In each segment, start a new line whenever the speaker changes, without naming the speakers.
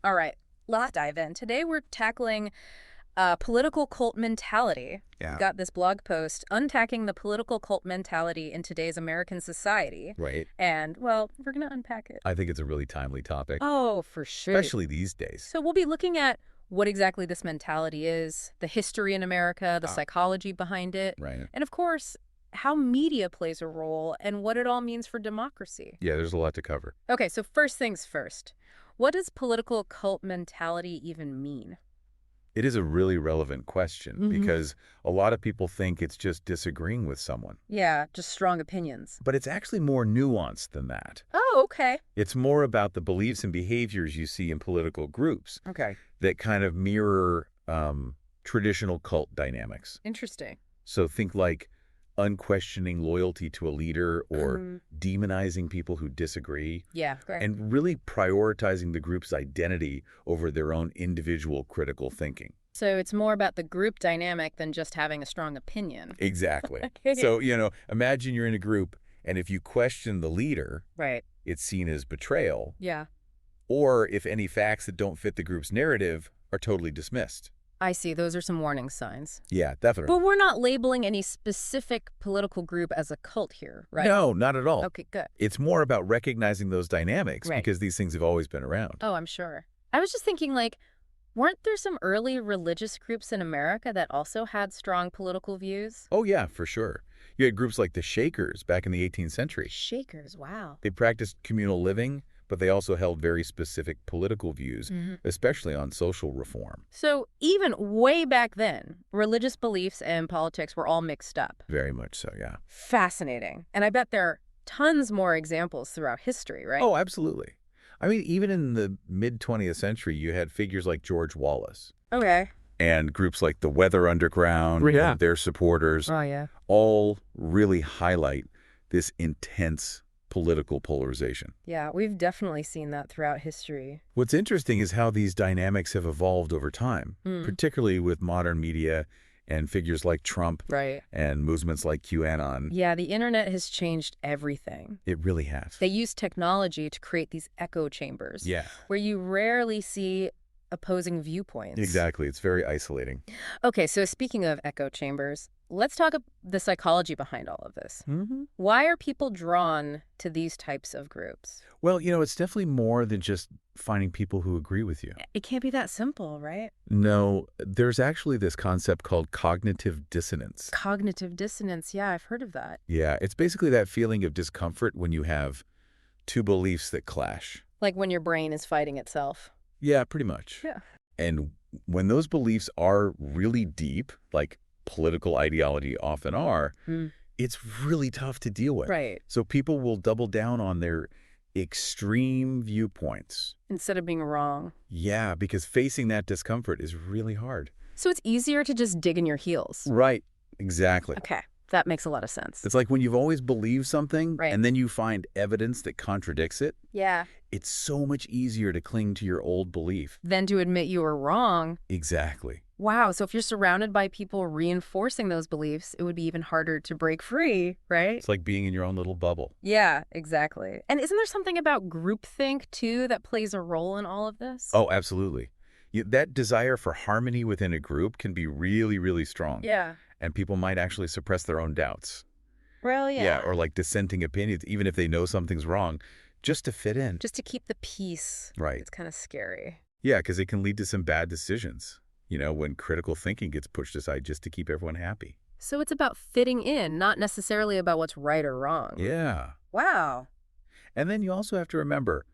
All right, let's dive in. Today we're tackling political cult mentality.
Yeah.
Got this blog post, Untacking the Political Cult Mentality in Today's American Society.
Right.
And, well, we're going to unpack it.
I think it's a really timely topic,
Oh, for sure.
especially these days.
So we'll be looking at what exactly this mentality is, the history in America, the
Ah.
psychology behind it,
Right.
and, of course, how media plays a role and what it all means for democracy.
Yeah, there's a lot to cover.
Okay, so first things first. What does political cult mentality even mean?
It is a really relevant question
Mhm.
because a lot of people think it's just disagreeing with someone.
Yeah, just strong opinions.
But it's actually more nuanced than that.
Oh, okay.
It's more about the beliefs and behaviors you see in political groups
Okay.
that kind of mirror traditional cult dynamics.
Interesting.
So think like unquestioning loyalty to a leader or demonizing people who disagree.
Yeah, great.
And really prioritizing the group's identity over their own individual critical thinking.
So it's more about the group dynamic than just having a strong opinion.
Exactly.
Okay.
So, imagine you're in a group, and if you question the leader,
Right.
it's seen as betrayal,
Yeah.
or if any facts that don't fit the group's narrative are totally dismissed.
I see. Those are some warning signs.
Yeah, definitely.
But we're not labeling any specific political group as a cult here, right?
No, not at all.
Okay, good.
It's more about recognizing those dynamics
Right.
because these things have always been around.
Oh, I'm sure. I was just thinking, weren't there some early religious groups in America that also had strong political views?
Oh, yeah, for sure. You had groups like the Shakers back in the 18th century.
Shakers, wow.
They practiced communal living, but they also held very specific political views, especially on social reform.
So even way back then, religious beliefs and politics were all mixed up.
Very much so, yeah.
Fascinating. And I bet there are tons more examples throughout history, right?
Oh, absolutely. I mean, even in the mid-20th century, you had figures like George Wallace
Okay.
and groups like the Weather Underground
Yeah.
and their supporters
Oh, yeah.
all really highlight this intense political polarization.
Yeah, we've definitely seen that throughout history.
What's interesting is how these dynamics have evolved over time, particularly with modern media and figures like Trump
Right.
and movements like QAnon.
Yeah, the internet has changed everything.
It really has.
They use technology to create these echo chambers.
Yeah,
Where you rarely see opposing viewpoints.
exactly. It's very isolating.
Okay, so speaking of echo chambers, let's talk about the psychology behind all of this.
Mm-hmm.
Why are people drawn to these types of groups?
Well, it's definitely more than just finding people who agree with you.
It can't be that simple, right?
No, there's actually this concept called cognitive dissonance.
Cognitive dissonance, yeah, I've heard of that.
Yeah, it's basically that feeling of discomfort when you have two beliefs that clash.
Like when your brain is fighting itself.
Yeah, pretty much.
Yeah.
And when those beliefs are really deep, like political ideology often are, it's really tough to deal with.
Right.
So people will double down on their extreme viewpoints.
Instead of being wrong.
Yeah, because facing that discomfort is really hard.
So it's easier to just dig in your heels.
Right. Exactly.
Okay, that makes a lot of sense.
It's like when you've always believed something
Right.
and then you find evidence that contradicts it,
Yeah.
it's so much easier to cling to your old belief.
Then to admit you were wrong.
Exactly.
Wow, so if you're surrounded by people reinforcing those beliefs, it would be even harder to break free, right?
It's like being in your own little bubble.
Yeah, exactly. And isn't there something about groupthink, too, that plays a role in all of this?
Oh, absolutely. That desire for harmony within a group can be really, really strong.
Yeah.
And people might actually suppress their own doubts.
Well, yeah.
Or like dissenting opinions, even if they know something's wrong, just to fit in.
Just to keep the peace.
Right.
It's kind of scary.
Yeah, because it can lead to some bad decisions, when critical thinking gets pushed aside just to keep everyone happy.
So it's about fitting in, not necessarily about what's right or wrong.
Yeah.
Wow.
And then you also have to remember,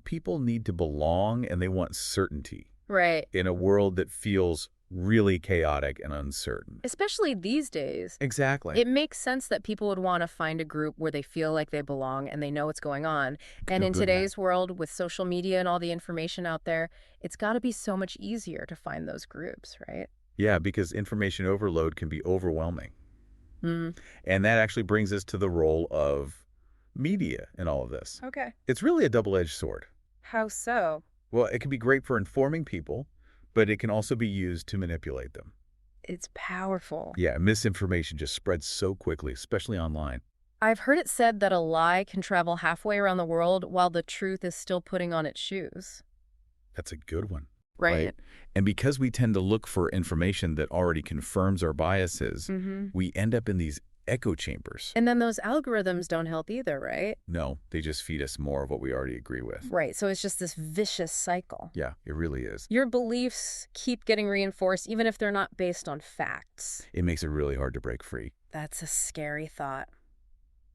people need to belong and they want certainty
Right.
in a world that feels really chaotic and uncertain.
Especially these days.
Exactly.
It makes sense that people would want to find a group where they feel like they belong and they know what's going on. And in
Good
today's world, with social media and all the information out there, it's got to be so much easier to find those groups, right?
Yeah, because information overload can be overwhelming.
Mm.
And that actually brings us to the role of media in all of this.
Okay.
It's really a double-edged sword.
How so?
Well, it can be great for informing people, but it can also be used to manipulate them.
It's powerful.
Yeah, misinformation just spreads so quickly, especially online.
I've heard it said that a lie can travel halfway around the world while the truth is still putting on its shoes.
That's a good one.
Right.
And because we tend to look for information that already confirms our biases, we end up in these echo chambers.
And then those algorithms don't help either, right?
No, they just feed us more of what we already agree with.
Right. So it's just this vicious cycle.
Yeah, it really is.
Your beliefs keep getting reinforced even if they're not based on facts.
It makes it really hard to break free.
That's a scary thought.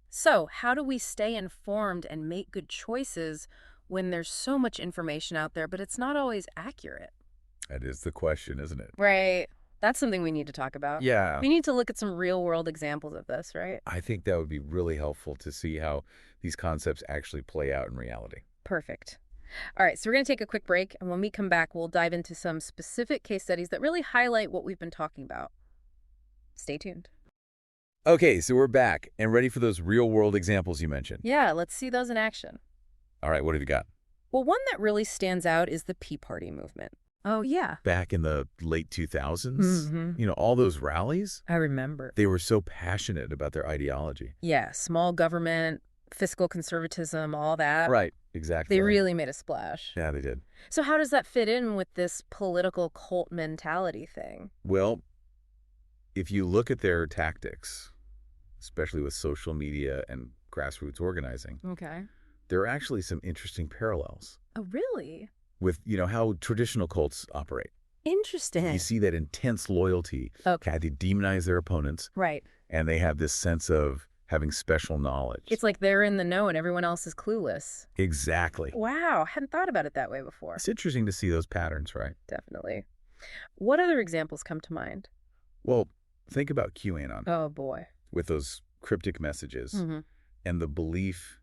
So, how do we stay informed and make good choices when there's so much information out there, but it's not always accurate?
That is the question, isn't it?
Right. That's something we need to talk about.
Yeah.
We need to look at some real-world examples of this, right?
I think that would be really helpful to see how these concepts actually play out in reality.
Perfect. All right, so we're going to take a quick break, and when we come back, we'll dive into some specific case studies that really highlight what we've been talking about. Stay tuned.
Okay, so we're back and ready for those real-world examples you mentioned.
Yeah, let's see those in action.
All right, what have you got?
Well, one that really stands out is the Tea Party movement. Oh, yeah.
Back in the late 2000s, all those rallies,
I remember.
they were so passionate about their ideology.
Yeah, small government, fiscal conservatism, all that.
Right, exactly.
They really made a splash.
Yeah, they did.
So how does that fit in with this political cult mentality thing?
Well, if you look at their tactics, especially with social media and grassroots organizing,
Okay.
there are actually some interesting parallels
Oh, really?
with, how traditional cults operate.
Interesting.
You see that intense loyalty.
Okay.
They demonize their opponents,
Right.
and they have this sense of having special knowledge.
It's like they're in the know and everyone else is clueless.
Exactly.
Wow, hadn't thought about it that way before.
It's interesting to see those patterns, right?
Definitely. What other examples come to mind?
Well, think about QAnon
Oh, boy.
with those cryptic messages and the belief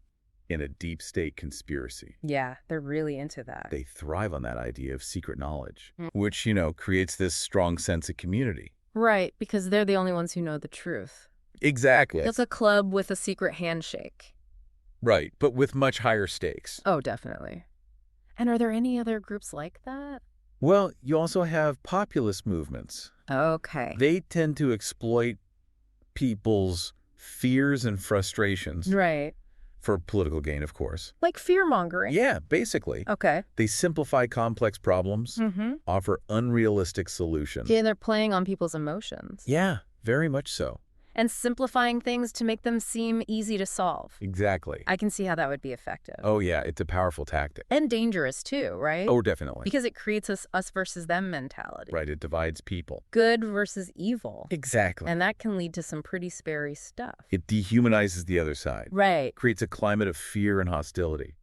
in a deep state conspiracy.
Yeah, they're really into that.
They thrive on that idea of secret knowledge, which, creates this strong sense of community.
Right, because they're the only ones who know the truth.
Exactly.
It's a club with a secret handshake.
Right, but with much higher stakes.
Oh, definitely. And are there any other groups like that?
Well, you also have populist movements.
Okay.
They tend to exploit people's fears and frustrations
Right.
for political gain, of course.
Like fear-mongering.
Yeah, basically.
Okay.
They simplify complex problems, offer unrealistic solutions.
Yeah, they're playing on people's emotions.
Yeah, very much so.
And simplifying things to make them seem easy to solve.
Exactly.
I can see how that would be effective.
Oh, yeah, it's a powerful tactic.
And dangerous, too, right?
Oh, definitely.
Because it creates us versus them mentality.
Right, it divides people.
Good versus evil.
Exactly.
And that can lead to some pretty scary stuff.
It dehumanizes the other side.
Right.
Creates a climate of fear and hostility.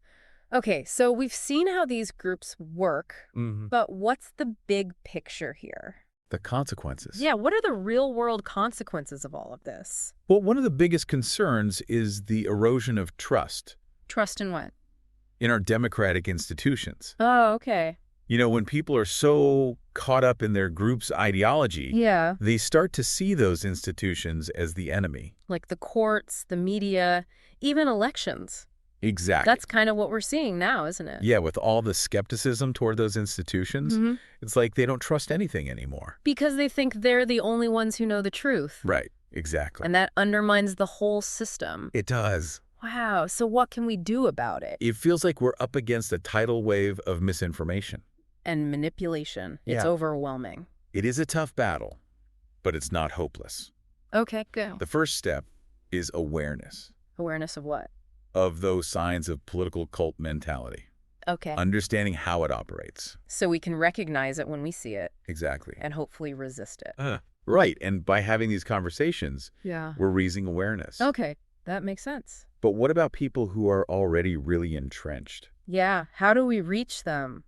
Okay, so we've seen how these groups work, but what's the big picture here?
The consequences.
Yeah, what are the real-world consequences of all of this?
Well, one of the biggest concerns is the erosion of trust
Trust in what?
in our democratic institutions.
Oh, okay.
When people are so caught up in their group's ideology,
Yeah.
they start to see those institutions as the enemy.
Like the courts, the media, even elections.
Exactly.
That's kind of what we're seeing now, isn't it?
Yeah, with all the skepticism toward those institutions, it's like they don't trust anything anymore.
Because they think they're the only ones who know the truth.
Right, exactly.
And that undermines the whole system.
It does.
Wow, so what can we do about it?
It feels like we're up against a tidal wave of misinformation.
And manipulation. It's
Yeah.
overwhelming.
It is a tough battle, but it's not hopeless.
Okay, go.
The first step is awareness
Awareness of what?
of those signs of political cult mentality.
Okay.
Understanding how it operates.
So we can recognize it when we see it
Exactly.
and hopefully resist it.
Right, and by having these conversations,
Yeah.
we're raising awareness.
Okay, that makes sense.
But what about people who are already really entrenched?
Yeah, how do we reach them?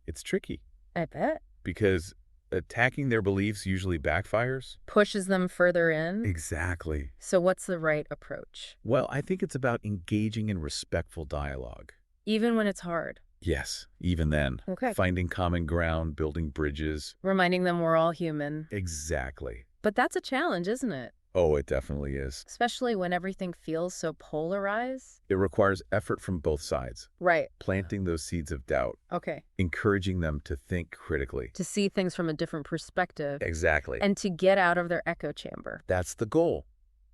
It's tricky
I bet.
because attacking their beliefs usually backfires.
Pushes them further in.
Exactly.
So what's the right approach?
Well, I think it's about engaging in respectful dialogue.
Even when it's hard.
Yes, even then.
Okay.
Finding common ground, building bridges.
Reminding them we're all human.
Exactly.
But that's a challenge, isn't it?
Oh, it definitely is.
Especially when everything feels so polarized.
It requires effort from both sides.
Right.
Planting those seeds of doubt,
Okay.
encouraging them to think critically.
To see things from a different perspective.
Exactly.
And to get out of their echo chamber.
That's the goal.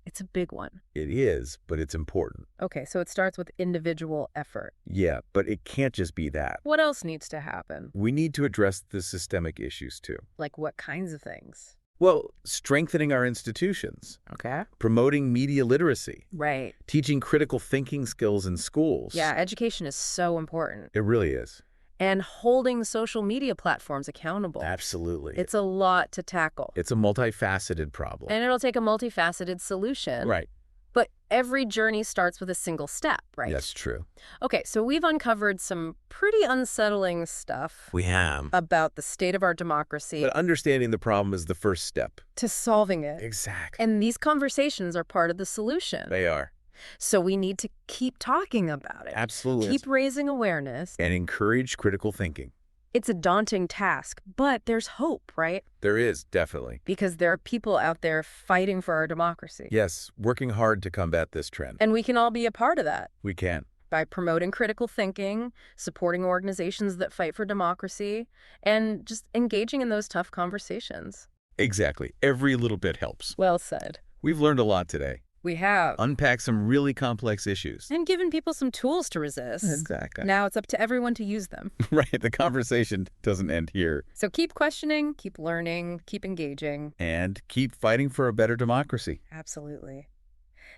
It's a big one.
It is, but it's important.
Okay, so it starts with individual effort.
Yeah, but it can't just be that.
What else needs to happen?
We need to address the systemic issues, too.
Like what kinds of things?
Well, strengthening our institutions,
Okay.
promoting media literacy,
Right.
teaching critical thinking skills in schools.
Yeah, education is so important.
It really is.
And holding social media platforms accountable.
Absolutely.
It's a lot to tackle.
It's a multifaceted problem.
And it'll take a multifaceted solution.
Right.
But every journey starts with a single step, right?
That's true.
Okay, so we've uncovered some pretty unsettling stuff
We have.
about the state of our democracy
But understanding the problem is the first step.
to solving it.
Exactly.
And these conversations are part of the solution.
They are.
So we need to keep talking about it.
Absolutely.
Keep raising awareness.
And encourage critical thinking.
It's a daunting task, but there's hope, right?
There is, definitely.
Because there are people out there fighting for our democracy.
Yes, working hard to combat this trend.
And we can all be a part of that
We can.
by promoting critical thinking, supporting organizations that fight for democracy, and just engaging in those tough conversations.
Exactly. Every little bit helps.
Well said.
We've learned a lot today.
We have.
Unpack some really complex issues.
And given people some tools to resist.
Exactly.
Now it's up to everyone to use them.
Right. The conversation doesn't end here.
So keep questioning, keep learning, keep engaging.
And keep fighting for a better democracy.
Absolutely.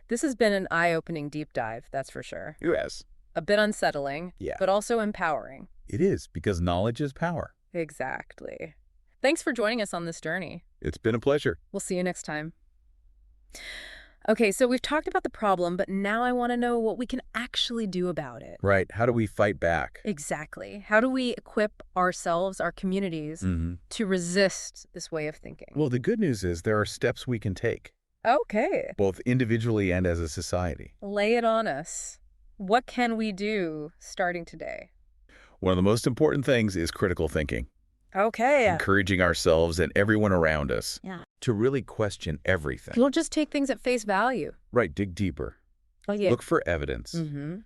This has been an eye-opening deep dive, that's for sure.
Yes.
A bit unsettling,
Yeah.
but also empowering.
It is, because knowledge is power.
Exactly. Thanks for joining us on this journey.
It's been a pleasure.
We'll see you next time. Okay, so we've talked about the problem, but now I want to know what we can actually do about it.
Right. How do we fight back?
Exactly. How do we equip ourselves, our communities, to resist this way of thinking?
Well, the good news is there are steps we can take,
Okay.
both individually and as a society.
Lay it on us. What can we do starting today?
One of the most important things is critical thinking.
Okay.
Encouraging ourselves and everyone around us
Yeah.
to really question everything.
Don't just take things at face value.
Right. Dig deeper.
Oh, yeah.
Look for evidence.
Mm-hmm.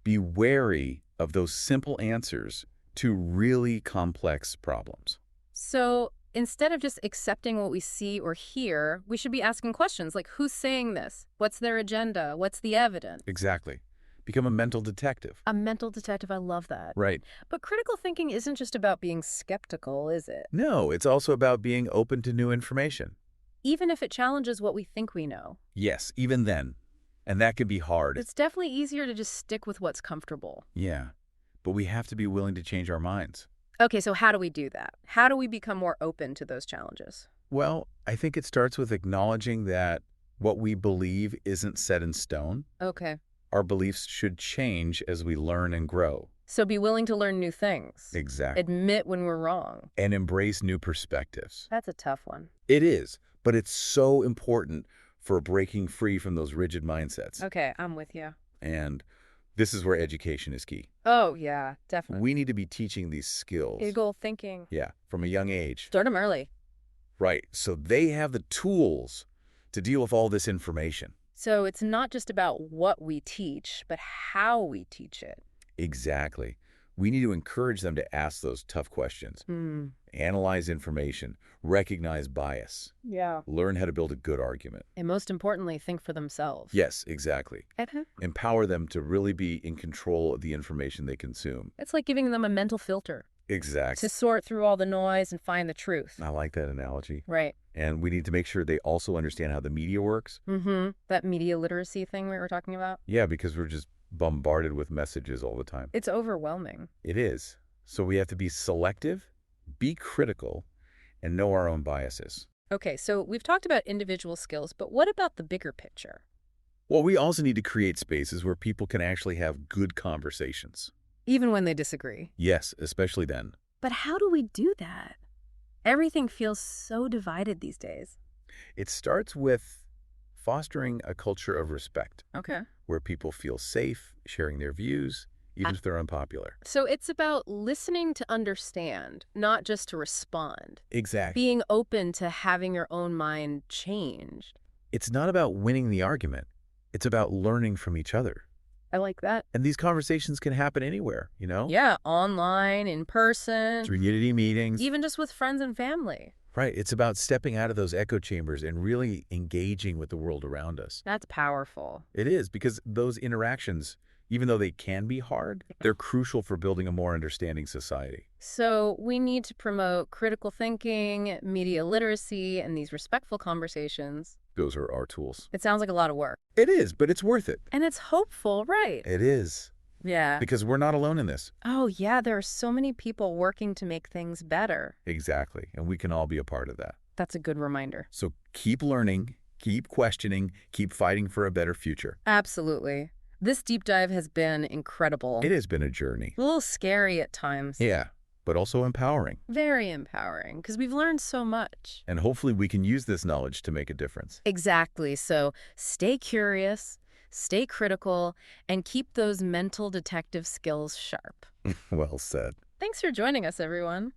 Be wary of those simple answers to really complex problems.
So instead of just accepting what we see or hear, we should be asking questions like, who's saying this? What's their agenda? What's the evidence?
Exactly. Become a mental detective.
A mental detective, I love that.
Right.
But critical thinking isn't just about being skeptical, is it?
No, it's also about being open to new information.
Even if it challenges what we think we know.
Yes, even then. And that can be hard.
It's definitely easier to just stick with what's comfortable.
Yeah. But we have to be willing to change our minds.
Okay, so how do we do that? How do we become more open to those challenges?
Well, I think it starts with acknowledging that what we believe isn't set in stone.
Okay.
Our beliefs should change as we learn and grow.
So be willing to learn new things.
Exactly.
Admit when we're wrong.
And embrace new perspectives.
That's a tough one.
It is, but it's so important for breaking free from those rigid mindsets.
Okay, I'm with you.
And this is where education is key.
Oh, yeah, definitely.
We need to be teaching these skills.
Eagle thinking.
Yeah, from a young age.
Start them early.
Right, so they have the tools to deal with all this information.
So it's not just about what we teach, but how we teach it.
Exactly. We need to encourage them to ask those tough questions, analyze information, recognize bias,
Yeah.
learn how to build a good argument.
And most importantly, think for themselves.
Yes, exactly.
Okay.
Empower them to really be in control of the information they consume.
It's like giving them a mental filter
Exactly.
to sort through all the noise and find the truth.
I like that analogy.
Right.
And we need to make sure they also understand how the media works.
That media literacy thing we were talking about.
Yeah, because we're just bombarded with messages all the time.
It's overwhelming.
It is. So we have to be selective, be critical, and know our own biases.
Okay, so we've talked about individual skills, but what about the bigger picture?
Well, we also need to create spaces where people can actually have good conversations.
Even when they disagree.
Yes, especially then.
But how do we do that? Everything feels so divided these days.
It starts with fostering a culture of respect,
Okay.
where people feel safe sharing their views, even if they're unpopular.
So it's about listening to understand, not just to respond.
Exactly.
Being open to having your own mind changed.
It's not about winning the argument. It's about learning from each other.
I like that.
And these conversations can happen anywhere, you know?
Yeah, online, in person,
Through unity meetings.
even just with friends and family.
Right. It's about stepping out of those echo chambers and really engaging with the world around us.
That's powerful.
It is, because those interactions, even though they can be hard, they're crucial for building a more understanding society.
So we need to promote critical thinking, media literacy, and these respectful conversations.
Those are our tools.
It sounds like a lot of work.
It is, but it's worth it.
And it's hopeful, right?
It is.
Yeah.
Because we're not alone in this.
Oh, yeah, there are so many people working to make things better.
Exactly. And we can all be a part of that.
That's a good reminder.
So keep learning, keep questioning, keep fighting for a better future.
Absolutely. This deep dive has been incredible.
It has been a journey.
A little scary at times.
Yeah, but also empowering.
Very empowering, because we've learned so much.
And hopefully we can use this knowledge to make a difference.
Exactly. So stay curious, stay critical, and keep those mental detective skills sharp.
Well said.
Thanks for joining us, everyone.